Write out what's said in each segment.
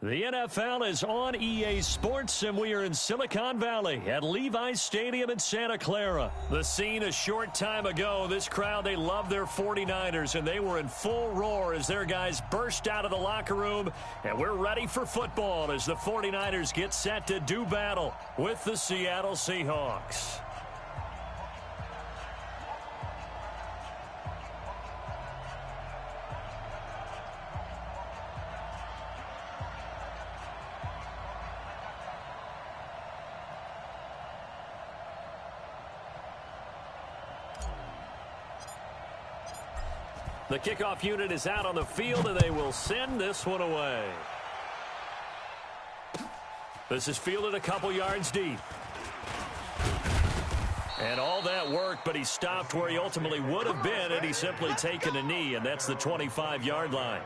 The NFL is on EA Sports, and we are in Silicon Valley at Levi's Stadium in Santa Clara. The scene a short time ago, this crowd, they love their 49ers, and they were in full roar as their guys burst out of the locker room, and we're ready for football as the 49ers get set to do battle with the Seattle Seahawks. The kickoff unit is out on the field, and they will send this one away. This is fielded a couple yards deep. And all that work, but he stopped where he ultimately would have been, and he's simply taken a knee, and that's the 25-yard line.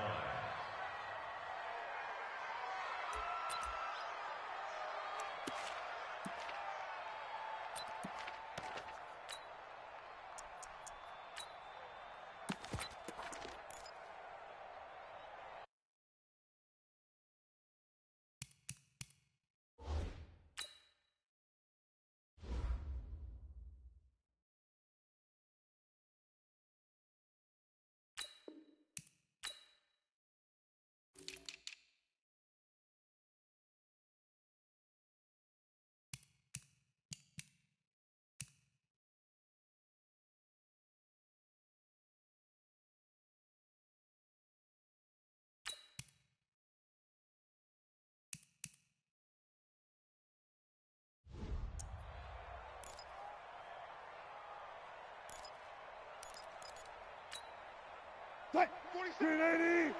Mike 47.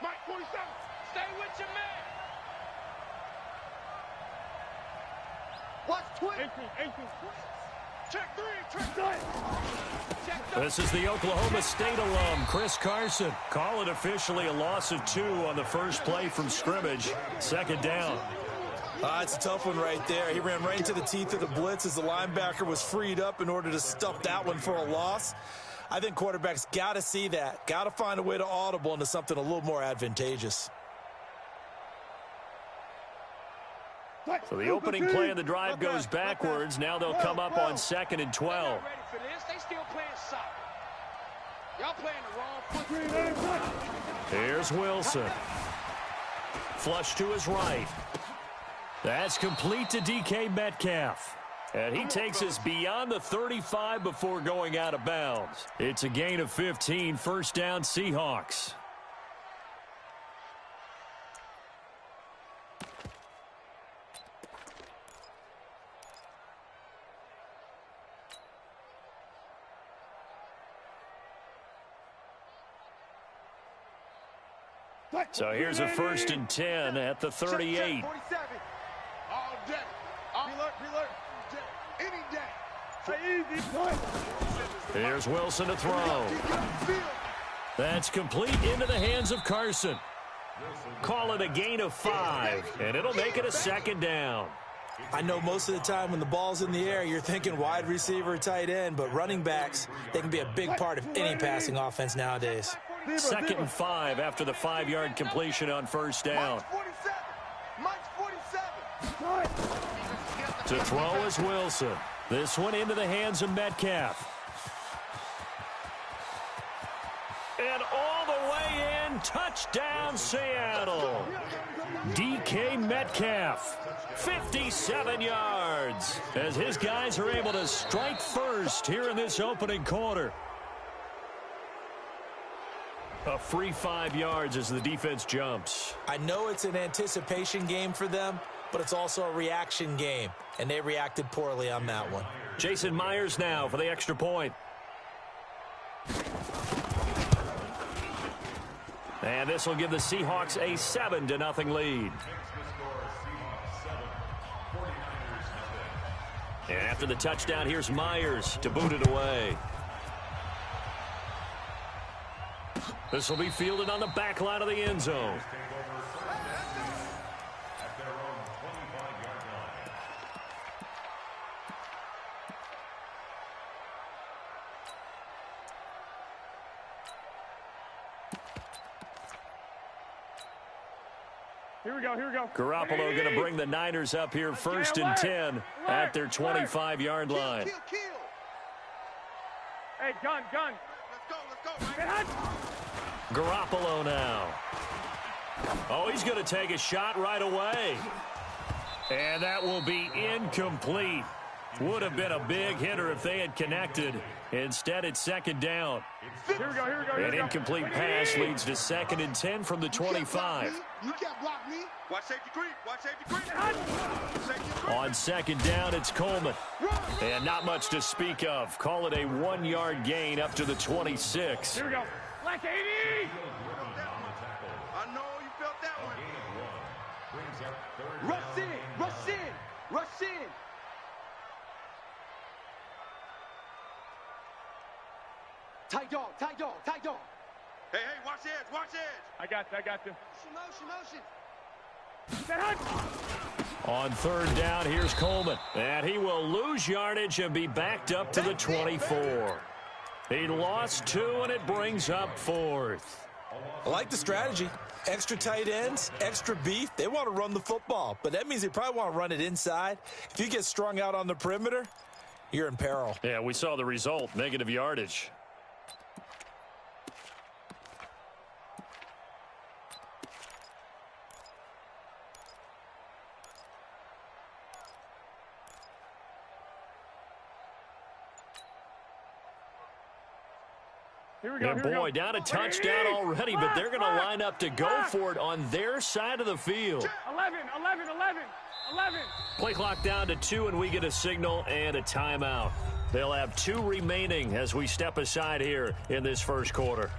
Mike 47. Stay with your man. Watch 20. 18. Check 3. This is the Oklahoma State alum, Chris Carson. Call it officially a loss of 2 on the first play from scrimmage. Second down. It's a tough one right there. He ran right into the teeth of the blitz as the linebacker was freed up in order to stuff that one for a loss. I think quarterbacks got to see that. Got to find a way to audible into something a little more advantageous. So the opening play of the drive goes backwards. Now they'll come up on 2nd and 12. Ready for this. They still playing soccer. Y'all playing the wrong foot. Here's Wilson. Flush to his right. That's complete to DK Metcalf. And he takes us beyond the 35 before going out of bounds. It's a gain of 15, first down Seahawks. So here's a 1st and 10 at the 38. All day. Reload. Any day. Here's Wilson to throw. That's complete into the hands of Carson. Call it a gain of 5, and it'll make it a 2nd down. I know most of the time when the ball's in the air, you're thinking wide receiver, tight end, but running backs, they can be a big part of any passing offense nowadays. 2nd and 5 after the 5-yard completion on first down. To throw is Wilson. This one into the hands of Metcalf. And all the way in, touchdown Seattle. DK Metcalf, 57 yards, as his guys are able to strike first here in this opening quarter. A free 5 yards as the defense jumps. I know it's an anticipation game for them, but it's also a reaction game, and they reacted poorly on that one. Jason Myers now for the extra point. And this will give the Seahawks a 7-0 lead. And after the touchdown, here's Myers to boot it away. This will be fielded on the back line of the end zone. Here we go. Garoppolo going to bring the Niners up here 1st and 10 at their 25-yard line. Kill. Hey, gun. Let's go. Garoppolo now. Oh, he's going to take a shot right away. And that will be incomplete. Would have been a big hitter if they had connected. Instead, it's 2nd down. Here we go. An incomplete pass leads to 2nd and 10 from the 25. You can't block me. Watch safety green. On 2nd down, it's Coleman. And not much to speak of. Call it a 1-yard gain up to the 26. Here we go. Black 80. I know you felt that one. Rush in. Tight dog. Hey, watch edge. I got you. Motion. On 3rd down, here's Coleman. And he will lose yardage and be backed up to the 24. He lost 2, and it brings up 4th. I like the strategy. Extra tight ends, extra beef. They want to run the football, but that means they probably want to run it inside. If you get strung out on the perimeter, you're in peril. Yeah, we saw the result, negative yardage. Here we go. And boy, down a touchdown already, but they're going to line up to go for it on their side of the field. 11. Play clock down to 2, and we get a signal and a timeout. They'll have 2 remaining as we step aside here in this first quarter.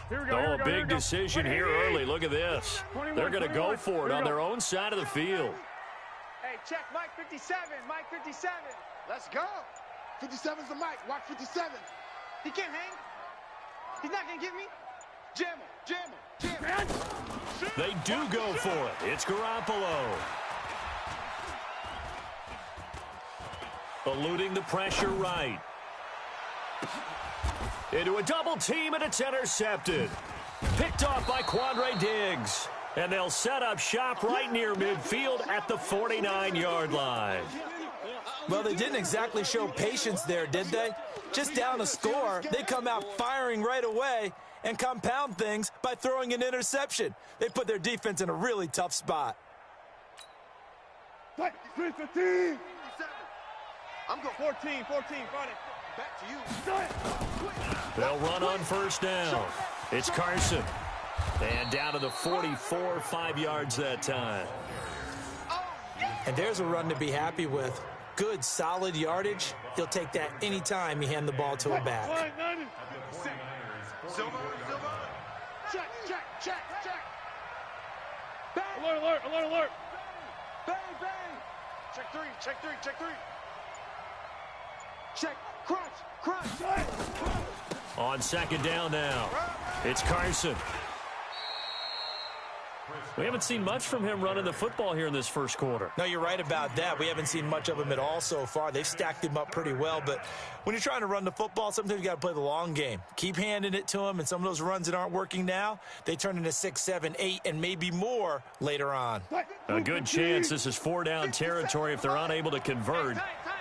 Here we go. Big decision here early. Look at this. They're going to go for it on their own side of the field. Hey, check Mike 57. Let's go. 57's the mic. Watch 57. He can't hang. He's not going to get me. Jam him. They do go for it. It's Garoppolo. Eluding the pressure right. Into a double team, and it's intercepted. Picked off by Quandre Diggs. And they'll set up shop right near midfield at the 49-yard line. Well, they didn't exactly show patience there, did they? Just down a score, they come out firing right away and compound things by throwing an interception. They put their defense in a really tough spot. Fight, 15. I'm going 14, front. back to you. They'll run on 1st down. It's Carson. And down to the 44, 5 yards that time. And there's a run to be happy with. Good, solid yardage. He'll take that anytime you hand the ball to a back. Silver. Check. Bang. Alert. Bang. Check three. Check. Crunch. On 2nd down now, it's Carson. We haven't seen much from him running the football here in this first quarter. No, you're right about that. We haven't seen much of him at all so far. They've stacked him up pretty well, but when you're trying to run the football, sometimes you got to play the long game. Keep handing it to him, and some of those runs that aren't working now, they turn into 6, 7, 8, and maybe more later on. A good chance this is 4-down territory if they're unable to convert.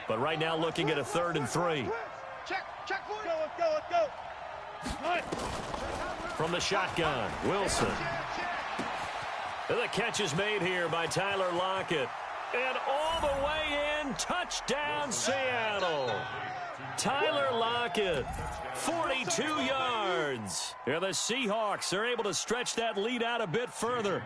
But right now looking at a 3rd and 3. Check. Let's go. From the shotgun, Wilson. The catch is made here by Tyler Lockett. And all the way in, touchdown Seattle. Tyler Lockett, 42 yards. Yeah, the Seahawks are able to stretch that lead out a bit further.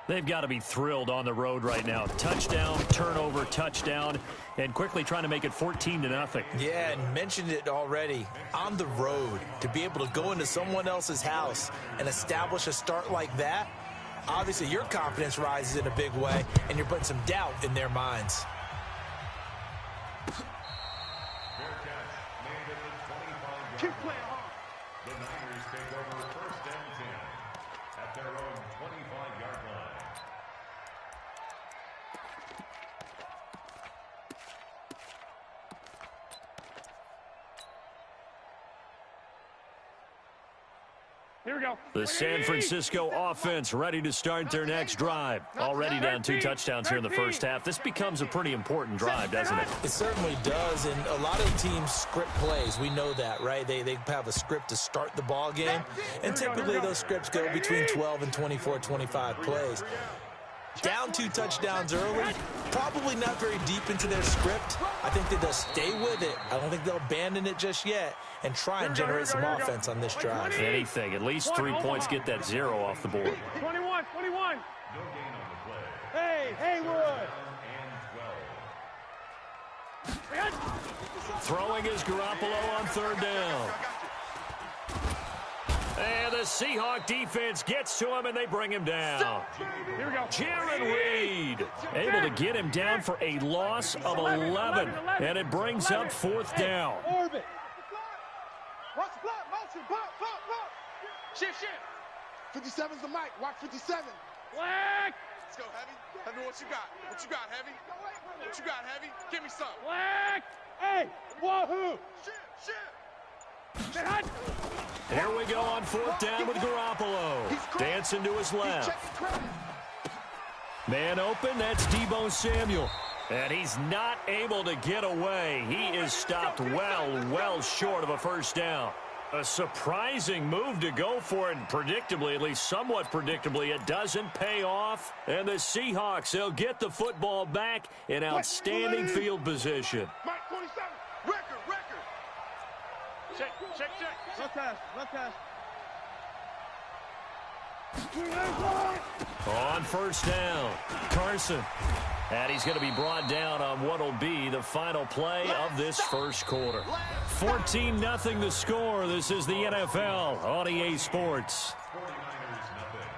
They've got to be thrilled on the road right now. Touchdown, turnover, touchdown, and quickly trying to make it 14-0. Yeah, and mentioned it already. On the road, to be able to go into someone else's house and establish a start like that, obviously your confidence rises in a big way, and you're putting some doubt in their minds. Keep playing hard. The Niners take over first and 10 at their own 25-yard line. Here we go. The San Francisco offense ready to start their next drive. Already down 2 touchdowns here in the first half. This becomes a pretty important drive, doesn't it? It certainly does, and a lot of teams script plays. We know that, right? They have a script to start the ball game, and typically those scripts go between 12 and 24, 25 plays. Down 2 touchdowns early, probably not very deep into their script. I think that they'll stay with it. I don't think they'll abandon it just yet and try and generate some offense on this drive. Anything, at least 3 points, get that 0 off the board. 21, 21. No gain on the play. Hey, Haywood. And 12. Throwing is Garoppolo on 3rd down. And the Seahawk defense gets to him, and they bring him down. Here we go. Jaron Reed able to get him down for a loss of 11, and it brings up 4th down. Orbit. Watch the block, motion, block. Shift. 57's the mic. Watch 57. Black. Let's go, Heavy. Heavy, what you got? What you got, Heavy? What you got, Heavy? Give me some. Black. Hey, wahoo. Shift. Get hot. Here we go on 4th down with Garoppolo. Dancing to his left. Man open, that's Deebo Samuel. And he's not able to get away. He is stopped well short of a 1st down. A surprising move to go for it, and predictably, at least somewhat predictably, it doesn't pay off. And the Seahawks, they'll get the football back in outstanding field position. Mike 47. Record. Check. Left pass. On 1st down, Carson. And he's going to be brought down on what will be the final play of this first quarter. 14-0 the score. This is the NFL on EA Sports. 49ers nothing.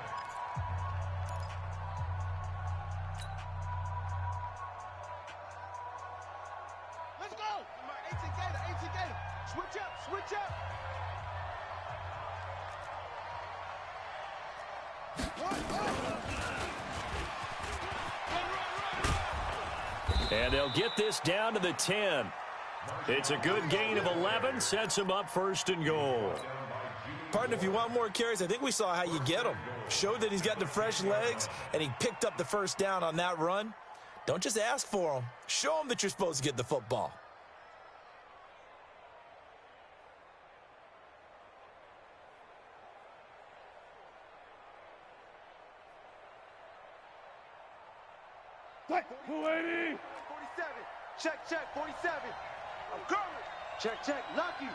Let's go. 18 Gator. Switch up. And they'll get this down to the 10. It's a good gain of 11, sets him up 1st and goal. Partner, if you want more carries, I think we saw how you get him. Showed that he's got the fresh legs, and he picked up the 1st down on that run. Don't just ask for him. Show him that you're supposed to get the football. What? 280. 47. Check. 47. I'm coming. Check. Lucky.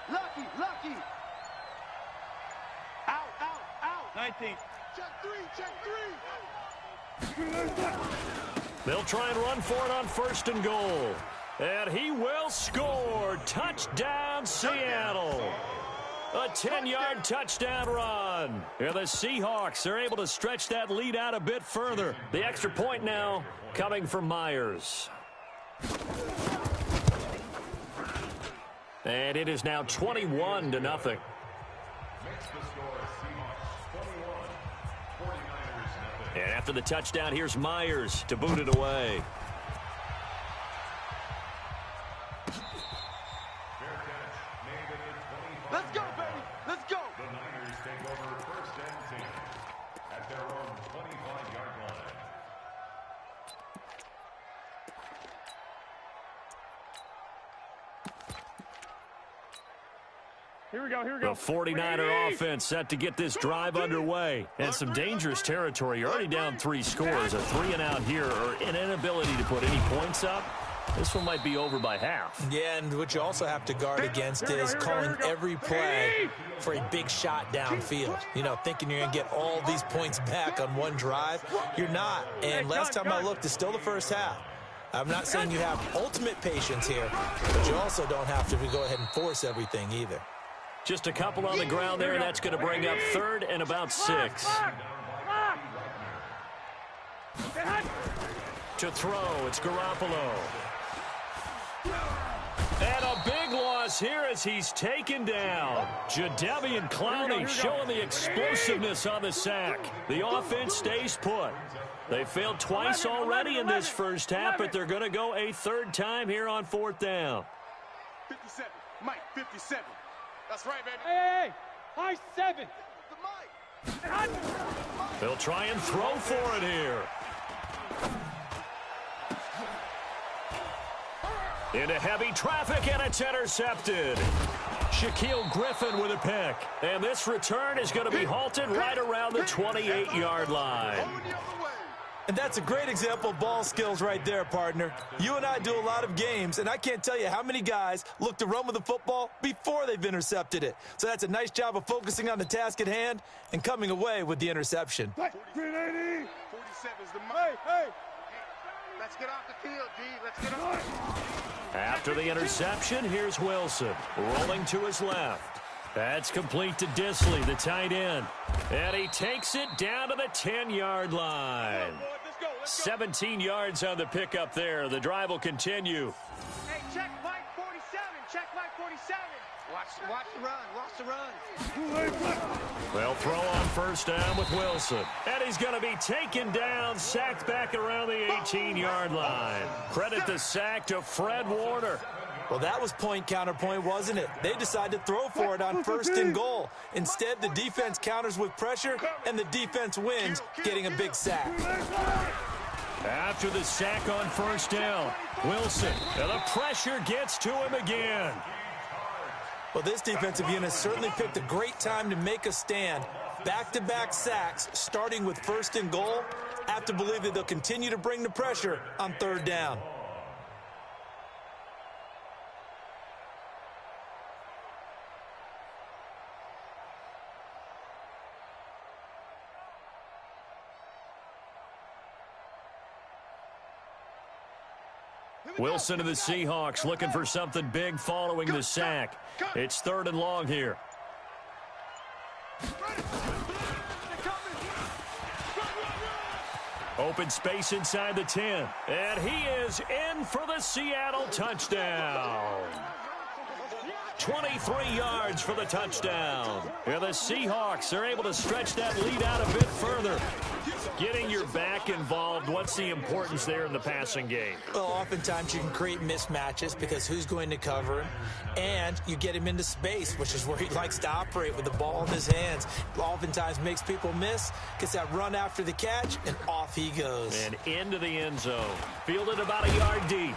Out. 19. Check 3. They'll try and run for it on 1st and goal. And he will score. Touchdown, Seattle. A 10-yard touchdown run. And the Seahawks are able to stretch that lead out a bit further. The extra point now coming from Myers. And it is now 21-0. Makes the score Seahawks 21, 49ers nothing. And after the touchdown, here's Myers to boot it away. Fair catch made at the 25. Let's go, baby. Let's go. The Niners take over first and 10 at their own 25-yard line. Here we go. The 49er offense set to get this drive underway. And some dangerous territory. You're already down 3 scores. A 3-and-out here, or an inability to put any points up. This one might be over by half. Yeah, and what you also have to guard against is calling every play for a big shot downfield. You know, thinking you're going to get all these points back on one drive. You're not. And last time I looked, it's still the first half. I'm not saying you have ultimate patience here, but you also don't have to go ahead and force everything either. Just a couple on the ground there, and that's going to bring up 3rd and about 6. To throw, it's Garoppolo. loss here as he's taken down. Jadeveon Clowney showing the explosiveness on the sack. The offense stays put. They failed twice already in this first half, but they're going to go a third time here on fourth down. 57. Mike, 57. That's right, baby. Hey, high 7. The Mike. They'll try and throw for it here. Into heavy traffic, and it's intercepted. Shaquille Griffin with a pick. And this return is going to be halted right around the 28-yard line. And that's a great example of ball skills right there, partner. You and I do a lot of games, and I can't tell you how many guys look to run with the football before they've intercepted it. So that's a nice job of focusing on the task at hand and coming away with the interception. 47 is the Mike. Hey. Let's get off the field, D. Let's get off. After the interception, here's Wilson rolling to his left. That's complete to Disley, the tight end. And he takes it down to the 10-yard line. 17 yards on the pickup there. The drive will continue. Hey, check Mike 47. Check Mike 47. Watch the run. Watch the run. They'll throw on first down with Wilson. And he's going to be taken down, sacked back around the 18-yard line. Credit the sack to Fred Warner. Well, that was point counterpoint, wasn't it? They decided to throw for it on first and goal. Instead, the defense counters with pressure, and the defense wins, getting a big sack. After the sack on first down, Wilson, and the pressure gets to him again. Well, this defensive unit certainly picked a great time to make a stand. Back-to-back sacks, starting with first and goal. I have to believe that they'll continue to bring the pressure on third down. Wilson and the Seahawks looking for something big following the sack. It's third and long here. Open space inside the 10. And he is in for the Seattle touchdown. 23 yards for the touchdown. And the Seahawks are able to stretch that lead out a bit further. Getting your back involved, what's the importance there in the passing game? Well, oftentimes you can create mismatches because who's going to cover him, and you get him into space, which is where he likes to operate with the ball in his hands. Oftentimes makes people miss, gets that run after the catch, and off he goes. And into the end zone. Fielded about a yard deep.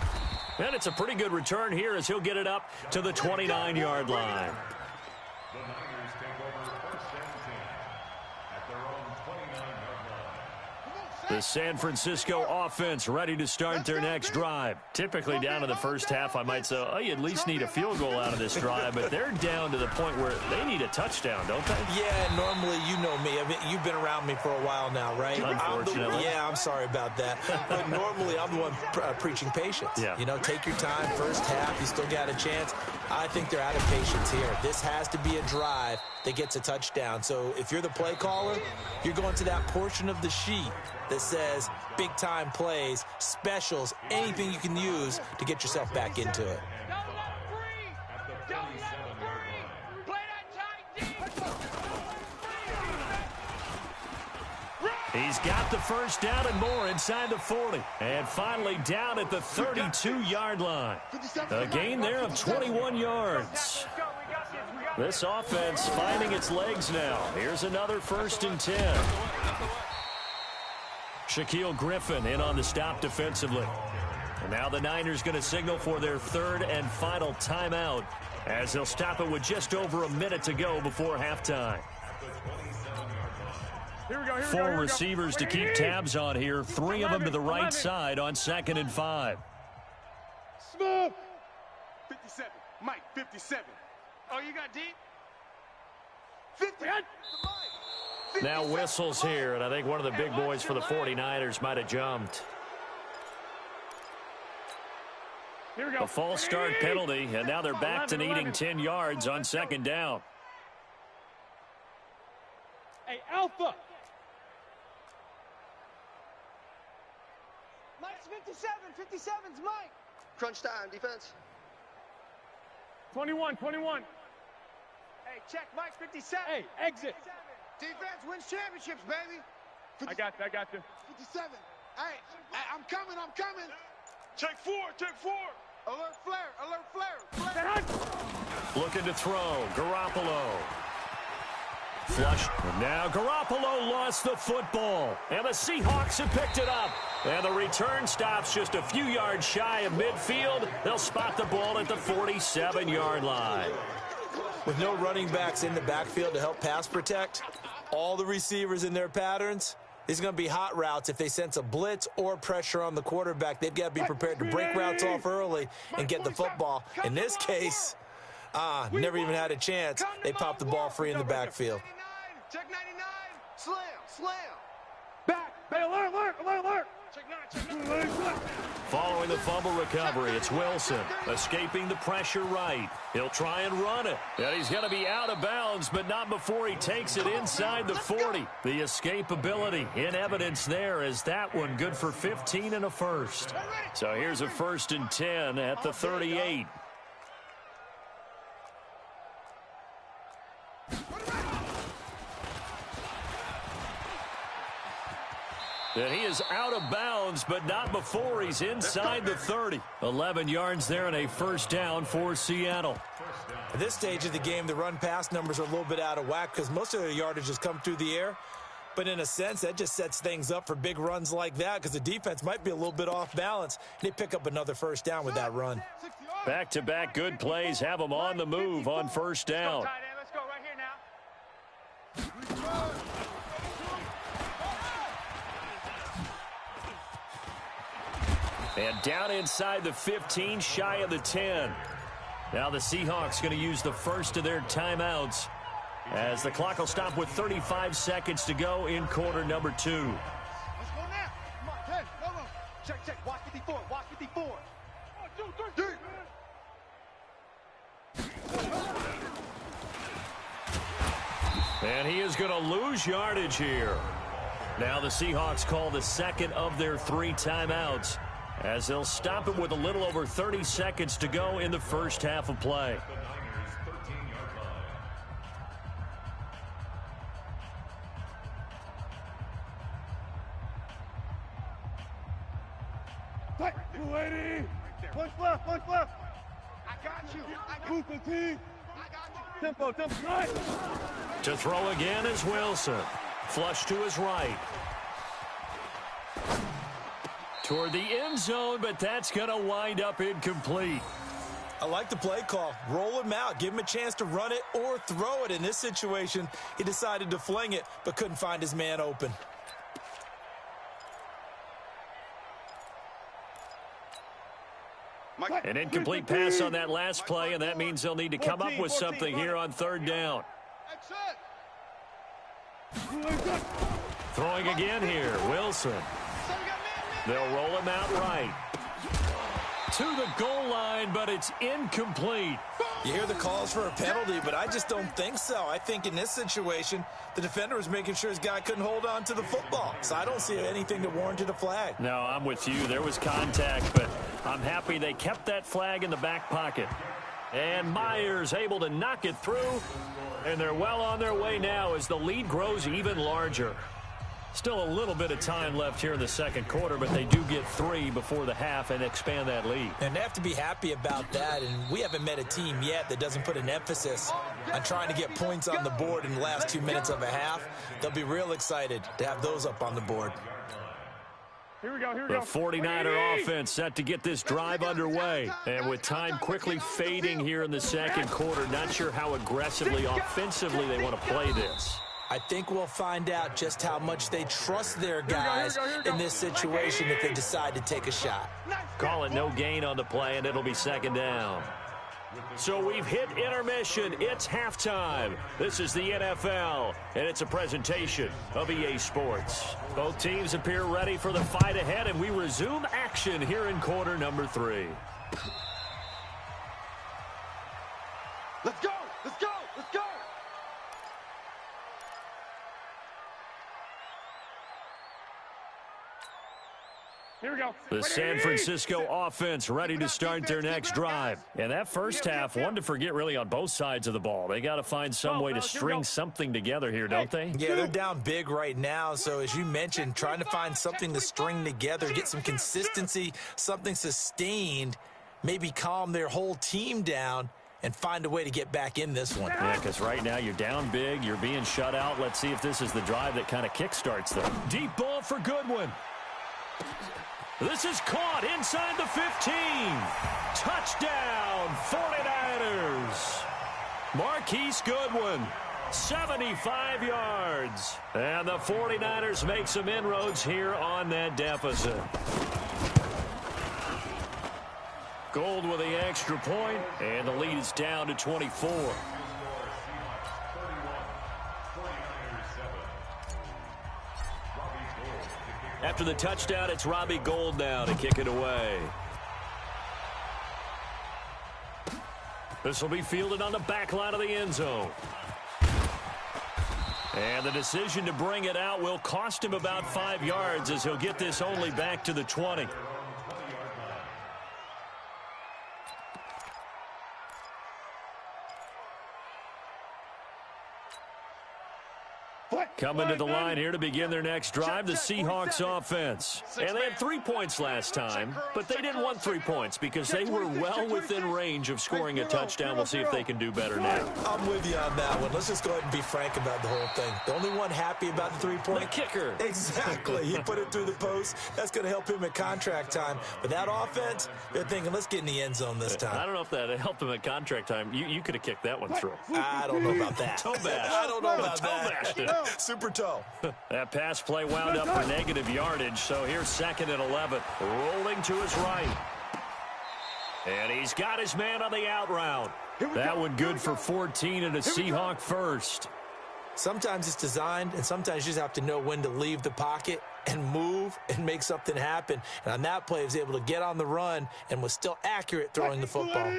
And it's a pretty good return here as he'll get it up to the 29-yard line. The Niners take over first and 10 at their own 29-yard line. The San Francisco offense ready to start their next drive. Typically down in the first half, I might say, oh, you at least need a field goal out of this drive, but they're down to the point where they need a touchdown, don't they? Yeah, normally, you know me. I mean, you've been around me for a while now, right? Unfortunately. I'm sorry about that. But normally, I'm the one preaching patience. Yeah. You know, take your time. First half, you still got a chance. I think they're out of patience here. This has to be a drive that gets a touchdown. So if you're the play caller, you're going to that portion of the sheet that says big-time plays, specials, anything you can use to get yourself back into it. He's got the first down and more inside the 40. And finally down at the 32-yard line. A gain there of 21 yards. This offense finding its legs now. Here's another first and 10. Shaquille Griffin in on the stop defensively. And now the Niners going to signal for their third and final timeout as they'll stop it with just over a minute to go before halftime. Four receivers to keep tabs on here. Three of them to the right side on 2nd and 5. Smooth. 57. Mike, 57. Oh, you got deep? 50. Now whistles here, and I think one of the big boys for the 49ers might have jumped. A false start penalty, and now they're back to needing 10 yards on 2nd down. Hey, Alpha. Mike's 57. 57's Mike. Crunch time, defense. 21, 21. Hey, check Mike 57. Hey, exit. Defense wins championships, baby. I got you. 57. Hey, I'm coming. Check four. Alert flare. Looking to throw. Garoppolo. Flush. Now Garoppolo lost the football. And the Seahawks have picked it up. And the return stops just a few yards shy of midfield. They'll spot the ball at the 47-yard line. With no running backs in the backfield to help pass protect, all the receivers in their patterns, these are going to be hot routes. If they sense a blitz or pressure on the quarterback, they've got to be prepared to break routes off early and get the football. In this case, never even had a chance. They popped the ball free in the backfield. Check 99. Slam. Back. Hey, alert. Check 9. Following the fumble recovery, it's Wilson escaping the pressure right. He'll try and run it. And he's going to be out of bounds, but not before he takes it inside the 40. The escapability in evidence there as that one good for 15 and a first. So here's a 1st and 10 at the 38. And he is out of bounds, but not before he's inside the 30. 11 yards there and a 1st down for Seattle. At this stage of the game, the run-pass numbers are a little bit out of whack because most of their yardage has come through the air. But in a sense, that just sets things up for big runs like that because the defense might be a little bit off balance. They pick up another 1st down with that run. Back-to-back good plays have them on the move on 1st down. Let's go right here now. And down inside the 15, shy of the 10. Now the Seahawks going to use the first of their timeouts as the clock will stop with 35 seconds to go in quarter number 2. Let's go now. Come on, 10. Come on. Check. Watch 54. Watch 54. 1, 2, 3. And he is going to lose yardage here. Now the Seahawks call the second of their 3 timeouts as they'll stop it with a little over 30 seconds to go in the first half of play. Tight. 280. Punch left. I got you. Move the team. Tempo. Right. To throw again is Wilson. Flush to his right. Toward the end zone, but that's going to wind up incomplete. I like the play call. Roll him out. Give him a chance to run it or throw it. In this situation, he decided to fling it, but couldn't find his man open. An incomplete pass on that last play, and that means they'll need to come up with something here on 3rd down. Throwing again here, Wilson. They'll roll him out right. To the goal line, but it's incomplete. You hear the calls for a penalty, but I just don't think so. I think in this situation, the defender was making sure his guy couldn't hold on to the football. So I don't see anything that warranted a flag. No, I'm with you. There was contact, but I'm happy they kept that flag in the back pocket. And Myers able to knock it through, and they're well on their way now as the lead grows even larger. Still a little bit of time left here in the second quarter, but they do get 3 before the half and expand that lead. And they have to be happy about that, and we haven't met a team yet that doesn't put an emphasis on trying to get points on the board in the last 2 minutes of a half. They'll be real excited to have those up on the board. Here we go. The 49er offense set to get this drive underway. And with time quickly fading here in the second quarter, not sure how aggressively, offensively they want to play this. I think we'll find out just how much they trust their guys in this situation if they decide to take a shot. Call it no gain on the play, and it'll be 2nd down. So we've hit intermission. It's halftime. This is the NFL, and it's a presentation of EA Sports. Both teams appear ready for the fight ahead, and we resume action here in quarter number 3. Let's go. Here we go. The San Francisco offense ready to start their next drive. And that first half, one to forget really on both sides of the ball. They got to find some way to string something together here, don't they? Yeah, they're down big right now. So as you mentioned, trying to find something to string together, get some consistency, something sustained, maybe calm their whole team down and find a way to get back in this one. Yeah, because right now you're down big, you're being shut out. Let's see if this is the drive that kind of kickstarts them. Deep ball for Goodwin. This is caught inside the 15. Touchdown, 49ers. Marquise Goodwin, 75 yards. And the 49ers make some inroads here on that deficit. Gold with the extra point, and the lead is down to 24. After the touchdown, it's Robbie Gould now to kick it away. This will be fielded on the back line of the end zone. And the decision to bring it out will cost him about 5 yards as he'll get this only back to the 20. Coming to the line here to begin their next drive, the Seahawks offense. And they had 3 points last time, but they didn't want 3 points because they were well within range of scoring a touchdown. We'll see if they can do better now. I'm with you on that one. Let's just go ahead and be frank about the whole thing. The only one happy about the 3-point? The kicker. Exactly. He put it through the post. That's going to help him at contract time. But that offense, they're thinking, let's get in the end zone this time. I don't know if that helped him at contract time. You could have kicked that one through. I don't know about that. Toe bash. I don't know about toe that. Bashed it. Super toe. That pass play wound up for negative yardage, so here's 2nd and 11. Rolling to his right. And he's got his man on the out route. That one good for 14 and a Seahawk first. Sometimes it's designed, and sometimes you just have to know when to leave the pocket and move and make something happen. And on that play, he was able to get on the run and was still accurate throwing the football.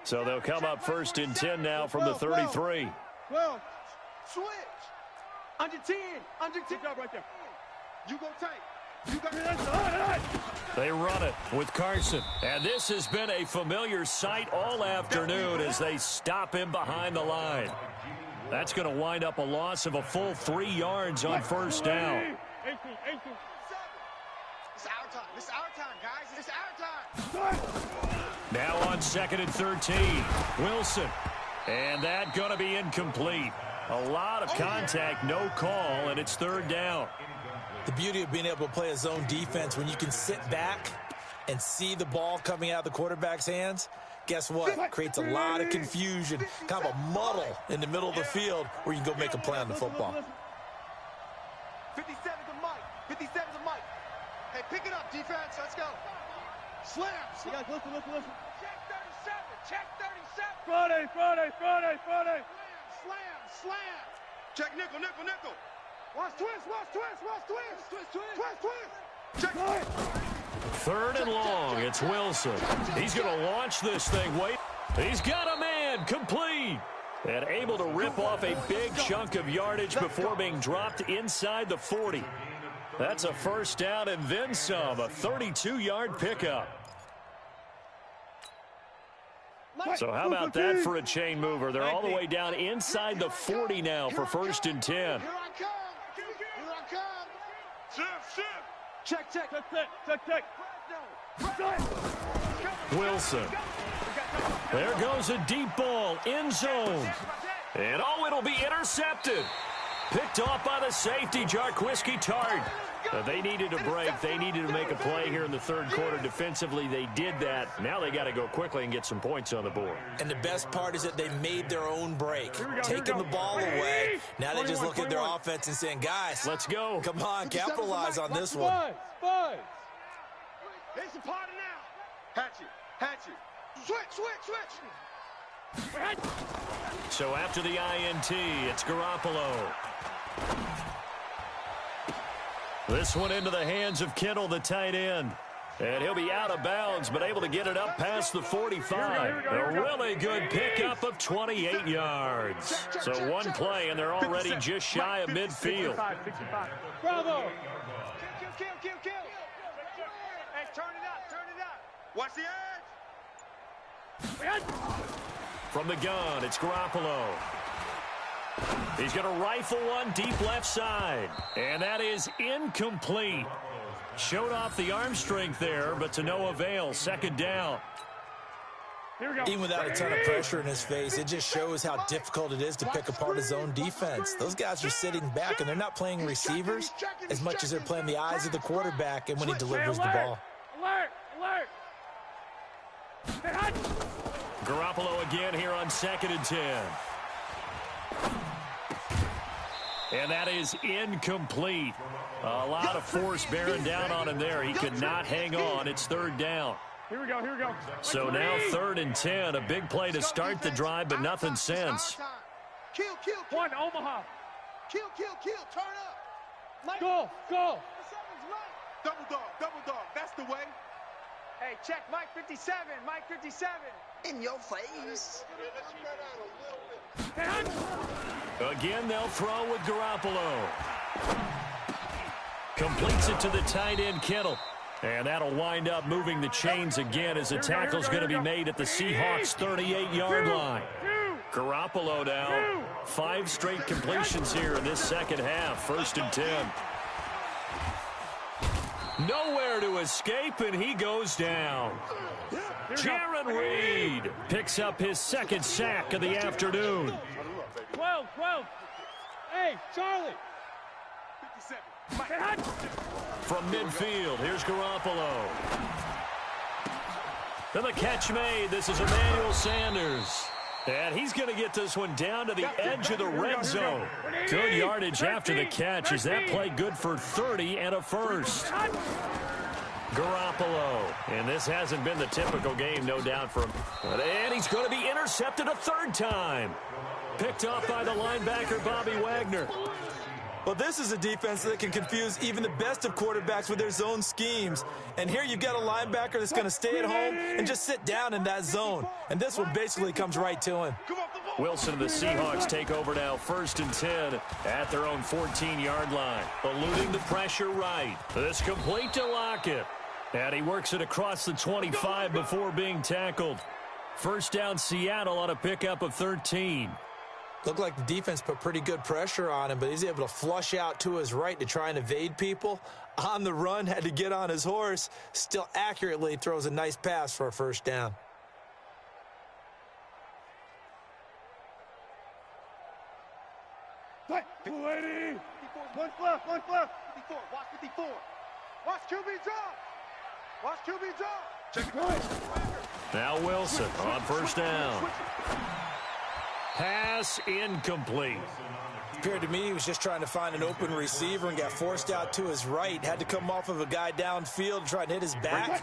So they'll come up 1st and 10 now from the 33. Well, switch. Under 10. Under 10. Right there. You go tight. You got it. They run it with Carson. And this has been a familiar sight all afternoon as they stop him behind the line. That's going to wind up a loss of a full 3 yards on 1st down. 18. It's our time. It's our time, guys. It's our time. Now on 2nd and 13. Wilson. And that going to be incomplete. A lot of contact, no call, and it's 3rd down. The beauty of being able to play a zone defense when you can sit back and see the ball coming out of the quarterback's hands, guess what? Creates a lot of confusion, kind of a muddle in the middle of the field where you can go make a play on the football. 57 to Mike. 57 to Mike. Hey, pick it up, defense. Let's go. Slam. You guys, listen. Check 37. Check 37. Friday. Slam. Check nickel. Watch twist. Check. 3rd and long. It's Wilson. He's going to launch this thing. Wait. He's got a man. Complete. And able to rip off a big chunk of yardage before being dropped inside the 40. That's a 1st down and then some. A 32-yard pickup. So how about that for a chain mover? They're all the way down inside the 40 now for 1st and 10. Here I come. Shift. Check. Wilson. There goes a deep ball. End zone. And it'll be intercepted. Picked off by the safety, Jarquiski Tart. They needed a break. They needed to make a play here in the 3rd quarter. Defensively, they did that. Now they got to go quickly and get some points on the board. And the best part is that they made their own break, taking the ball away. Now they just look at their offense and saying, guys, let's go. Come on, capitalize on this one. Five. It's a party now. Hatchet. Switch. So after the INT, it's Garoppolo. This one into the hands of Kittle, the tight end. And he'll be out of bounds, but able to get it up past the 45. A really good pickup of 28 yards. So one play, and they're already just shy of midfield. Bravo. Kill. turn it up, turn it up. Watch the edge. From the gun, it's Garoppolo. He's going to rifle one deep left side. And that is incomplete. Showed off the arm strength there, but to no avail. Second down. Here we go. Even without a ton of pressure in his face, it just shows how difficult it is to pick apart his own defense. Those guys are sitting back, and they're not playing receivers as much as they're playing the eyes of the quarterback and when he delivers the ball. Alert! Alert! Garoppolo again here on 2nd and 10. And that is incomplete. A lot of force bearing down on him there. He could not hang on. It's 3rd down. Here we go. So now 3rd and 10. A big play to start the drive, but nothing since. Kill. One, Omaha. Kill. Turn up. Mike. Go. Double dog. That's the way. Hey, check Mike 57. Mike 57. In your face. Again, they'll throw with Garoppolo. Completes it to the tight end, Kittle. And that'll wind up moving the chains again as the tackle's going to be made at the Seahawks' 38-yard line. Garoppolo now. 5 straight completions here in this second half. 1st and 10. Nowhere to escape, and he goes down. Jaron Reed picks up his 2nd sack of the afternoon. 12. Hey, Charlie. 57. From midfield, here's Garoppolo. Then the catch made. This is Emmanuel Sanders. And he's going to get this one down to the edge of the red zone. Good yardage after the catch. Is that play good for 30 and a first? Garoppolo. And this hasn't been the typical game, no doubt, for him. And he's going to be intercepted a 3rd time. Picked off by the linebacker, Bobby Wagner. Well, this is a defense that can confuse even the best of quarterbacks with their zone schemes. And here you've got a linebacker that's going to stay at home and just sit down in that zone. And this one basically comes right to him. Wilson and the Seahawks take over now, 1st and 10 at their own 14-yard line. Eluding the pressure right. This complete to Lockett. And he works it across the 25 before being tackled. 1st down, Seattle on a pickup of 13. Looked like the defense put pretty good pressure on him, but he's able to flush out to his right to try and evade people. On the run, had to get on his horse. Still accurately throws a nice pass for a 1st down. Lady. One left. 54. Watch 54. Watch QB drop. Check it. Now Wilson on 1st down. Pass incomplete. Appeared to me he was just trying to find an open receiver and got forced out to his right. Had to come off of a guy downfield, try and hit his back.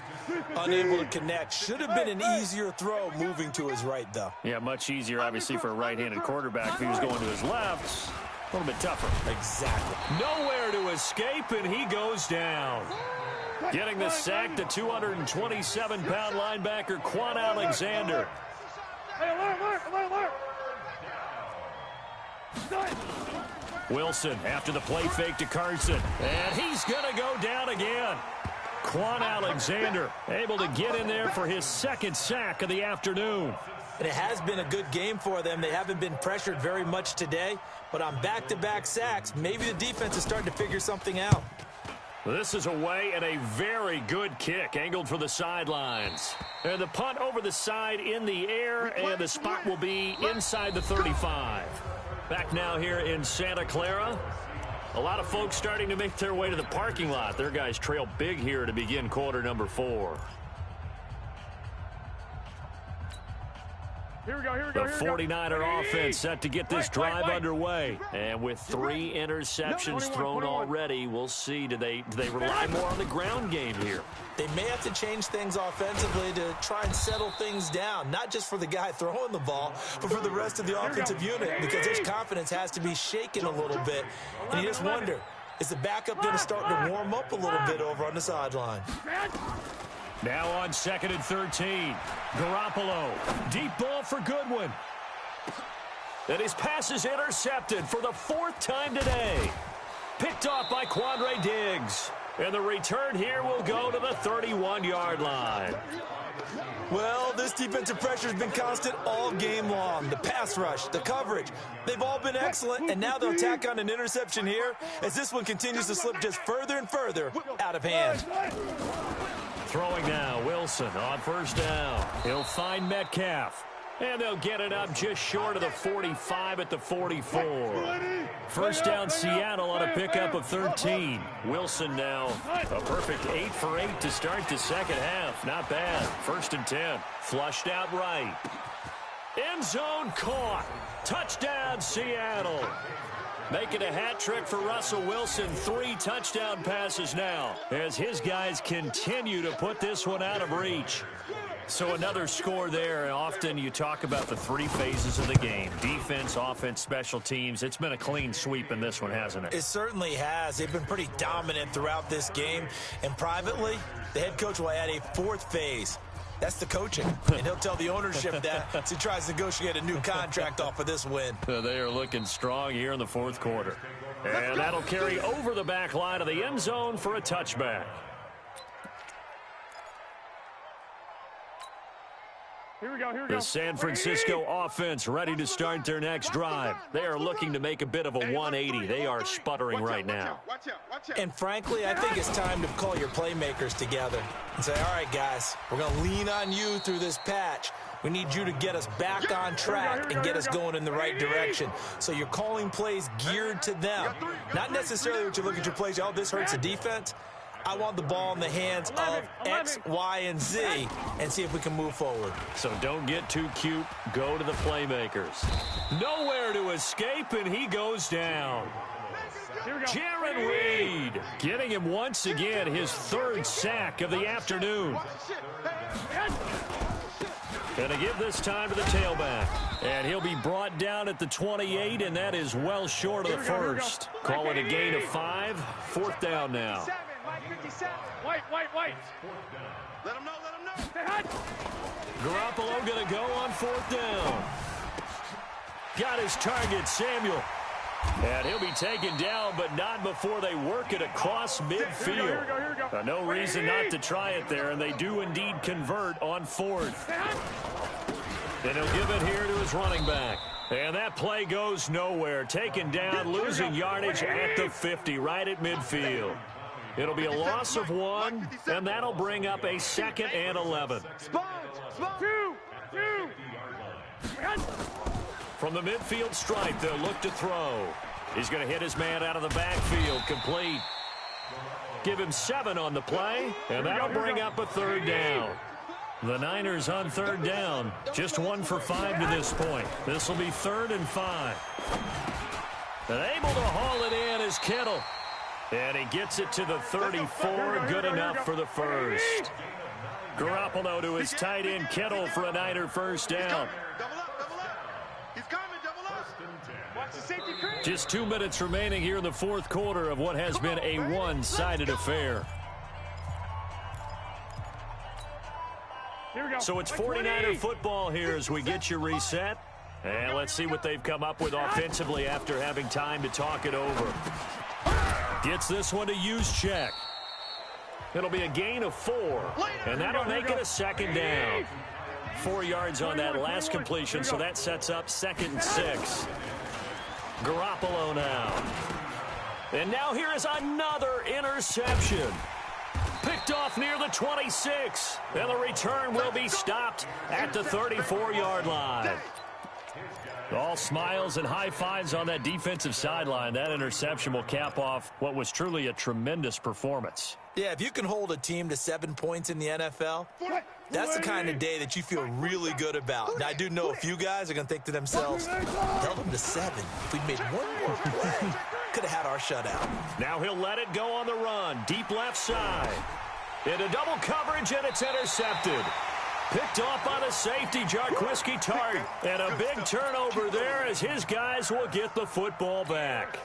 Unable to connect. Should have been an easier throw moving to his right, though. Yeah, much easier, obviously, for a right-handed quarterback. If he was going to his left, a little bit tougher. Exactly. Nowhere to escape, and he goes down. Getting the sack, the 227-pound linebacker, Quan Alexander. Hey, alert. Wilson after the play fake to Carson. And he's going to go down again. Quan Alexander able to get in there for his 2nd sack of the afternoon. And it has been a good game for them. They haven't been pressured very much today, but on back-to-back sacks, maybe the defense is starting to figure something out. This is away and a very good kick angled for the sidelines. And the punt over the side in the air, and the spot will be inside the 35. Back now here in Santa Clara. A lot of folks starting to make their way to the parking lot. Their guys trail big here to begin quarter number 4. Here we go. The 49er offense set to get this drive underway. And with 3 interceptions thrown already, we'll see. Do they rely more on the ground game here? They may have to change things offensively to try and settle things down, not just for the guy throwing the ball, but for the rest of the offensive unit, because his confidence has to be shaken a little bit. And you just wonder, is the backup going to start to warm up a little bit over on the sideline? Now on 2nd and 13. Garoppolo. Deep ball for Goodwin. And his pass is intercepted for the 4th time today. Picked off by Quandre Diggs. And the return here will go to the 31-yard line. Well, this defensive pressure has been constant all game long. The pass rush, the coverage, they've all been excellent, and now they'll tack on an interception here as this one continues to slip just further and further out of hand. Throwing now, Wilson on first down. He'll find Metcalf. And they'll get it up just short of the 45 at the 44. First down, Seattle on a pickup of 13. Wilson now a perfect 8 for 8 to start the second half. Not bad. First and 10. Flushed out right. End zone caught. Touchdown, Seattle. Making a hat trick for Russell Wilson. 3 touchdown passes now as his guys continue to put this one out of reach. So another score there. Often you talk about the 3 phases of the game. Defense, offense, special teams. It's been a clean sweep in this one, hasn't it? It certainly has. They've been pretty dominant throughout this game. And privately, the head coach will add a 4th phase. That's the coaching. And he'll tell the ownership that as he tries to negotiate a new contract off of this win. They are looking strong here in the 4th quarter. And that'll carry over the back line of the end zone for a touchback. Here we go. The San Francisco offense ready to start their next drive. They are looking to make a bit of a 180. They are sputtering right now. And frankly, I think it's time to call your playmakers together and say, all right, guys, we're going to lean on you through this patch. We need you to get us back on track and get us going in the right direction. So you're calling plays geared to them. Not necessarily what you look at your plays, oh, this hurts the defense. I want the ball in the hands of X, Y, and Z and see if we can move forward. So don't get too cute. Go to the playmakers. Nowhere to escape, and he goes down. Jaron Reed getting him once again his 3rd sack of the afternoon. Going to give this time to the tailback. And he'll be brought down at the 28, and that is well short of the first. Call it a gain of 5. 4th down now. White. Let him know. Garoppolo going to go on 4th down. Got his target, Samuel. And he'll be taken down, but not before they work it across midfield. Here we go. No reason not to try it there, and they do indeed convert on 4th. And he'll give it here to his running back. And that play goes nowhere. Taken down, losing yardage at the 50, right at midfield. It'll be a loss of 1, and that'll bring up a 2nd and 11. Two. From the midfield stripe, they'll look to throw. He's going to hit his man out of the backfield, complete. Give him 7 on the play, and that'll bring up a 3rd down. The Niners on 3rd down, just 1 for 5 to this point. This will be 3rd and 5. And able to haul it in is Kittle. And he gets it to the 34, good enough for the first. Garoppolo to his tight end, Kittle, for a Niner first down. Double up. He's coming, double up. Watch the safety crease. Just 2 minutes remaining here in the 4th quarter of what has been a one-sided affair. Here we go. So it's 49er football here as we get you reset. And let's see what they've come up with offensively after having time to talk it over. Gets this one to use check. It'll be a gain of 4, and that'll make it a 2nd down. 4 yards on that last completion, so that sets up 2nd and 6. Garoppolo now. And now here is another interception. Picked off near the 26, and the return will be stopped at the 34-yard line. All smiles and high fives on that defensive sideline. That interception will cap off what was truly a tremendous performance. Yeah, if you can hold a team to 7 points in the NFL, that's the kind of day that you feel really good about. Now, I do know a few guys are going to think to themselves, held them to 7. If we'd made one more play, could have had our shutout. Now he'll let it go on the run. Deep left side. Into double coverage, and it's intercepted. Picked off by the safety, Jarquiski Tart. And a big turnover there as his guys will get the football back.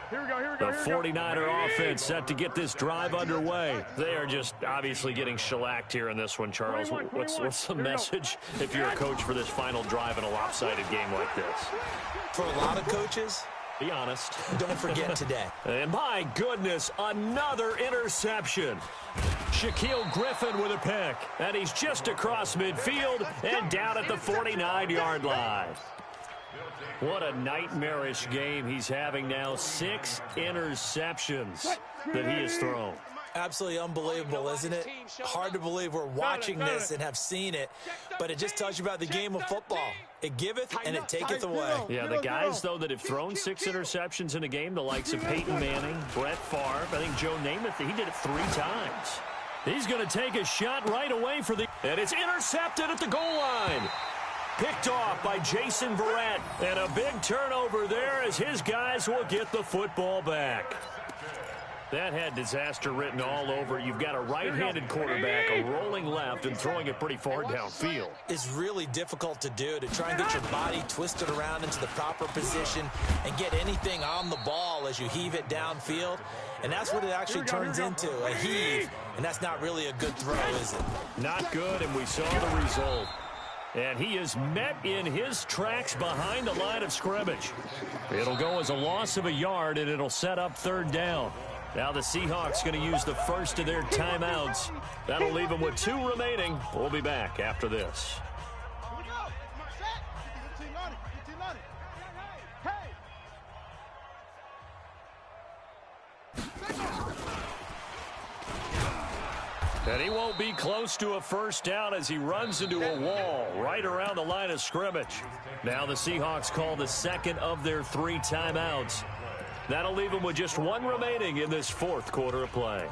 Here we go. The 49er offense set to get this drive underway. They are just obviously getting shellacked here in this one, Charles. What's the message if you're a coach for this final drive in a lopsided game like this? For a lot of coaches, Be honest. Don't forget today. And my goodness, another interception. Shaquille Griffin with a pick. And he's just across midfield and down at the 49-yard line. What a nightmarish game he's having now. 6 interceptions that he has thrown. Absolutely unbelievable, isn't it? Hard to believe we're watching this and have seen it, but it just tells you about the game of football. It giveth and it taketh away. Yeah, the guys, though, that have thrown 6 interceptions in a game, the likes of Peyton Manning, Brett Favre, I think Joe Namath, he did it 3 times. He's going to take a shot right away for the... And it's intercepted at the goal line. Picked off by Jason Verrett. And a big turnover there as his guys will get the football back. That had disaster written all over. You've got a right-handed quarterback, a rolling left, and throwing it pretty far downfield. It's really difficult to do, to try and get your body twisted around into the proper position and get anything on the ball as you heave it downfield. And that's what it actually turns into, a heave. And that's not really a good throw, is it? Not good, and we saw the result. And he is met in his tracks behind the line of scrimmage. It'll go as a loss of a yard, and it'll set up 3rd down. Now the Seahawks going to use the first of their timeouts. That'll leave them with 2 remaining. We'll be back after this. And he won't be close to a first down as he runs into a wall right around the line of scrimmage. Now the Seahawks call the second of their 3 timeouts. That'll leave them with just 1 remaining in this 4th quarter of play.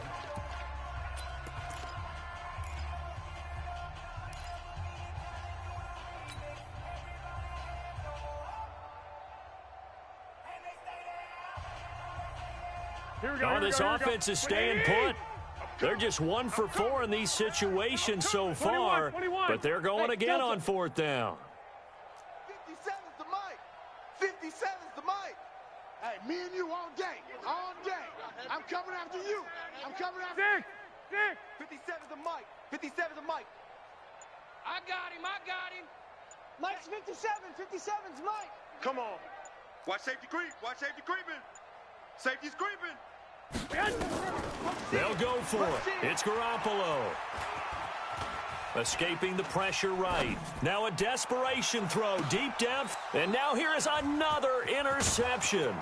This offense is staying put. They're just 1 for 4 in these situations so far, but they're going again on 4th down. 57's the mic. 57's the mic. Hey, me and you all day. All day. I'm coming after you. I'm coming after you. 57's the mic. 57's the mic. I got him. Mike's 57. 57's Mike. Come on. Watch safety creep. Watch safety creeping. Safety's creeping. They'll go for it. It's Garoppolo. Escaping the pressure right. Now a desperation throw deep down. And now here is another interception.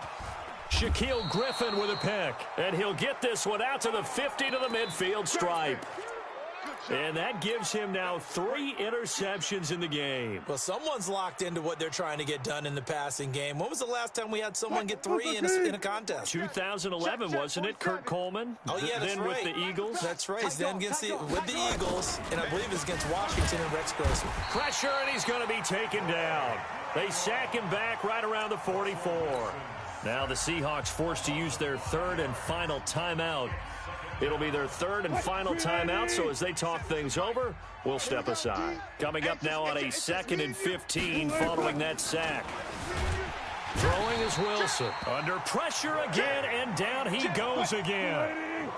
Shaquille Griffin with a pick. And he'll get this one out to the 50 to the midfield stripe. And that gives him now 3 interceptions in the game. Well, someone's locked into what they're trying to get done in the passing game. When was the last time we had someone get 3 in a contest? 2011, wasn't it, Kurt Coleman? Oh, yeah, that's then right. with the Eagles? That's right. Then with the Eagles, and I believe it's against Washington and Rex Grossman. Pressure, and he's going to be taken down. They sack him back right around the 44. Now the Seahawks forced to use their 3rd and final timeout. It'll be their 3rd and final timeout, so as they talk things over, we'll step aside. Coming up now on a 2nd and 15 following that sack. Throwing is Wilson. Under pressure again, and down he goes again.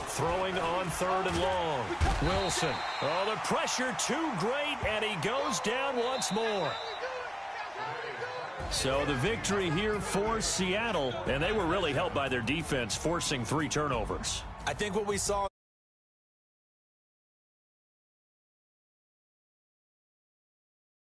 Throwing on 3rd and long. Wilson. Oh, the pressure too great, and he goes down once more. So the victory here for Seattle, and they were really helped by their defense forcing 3 turnovers. I think what we saw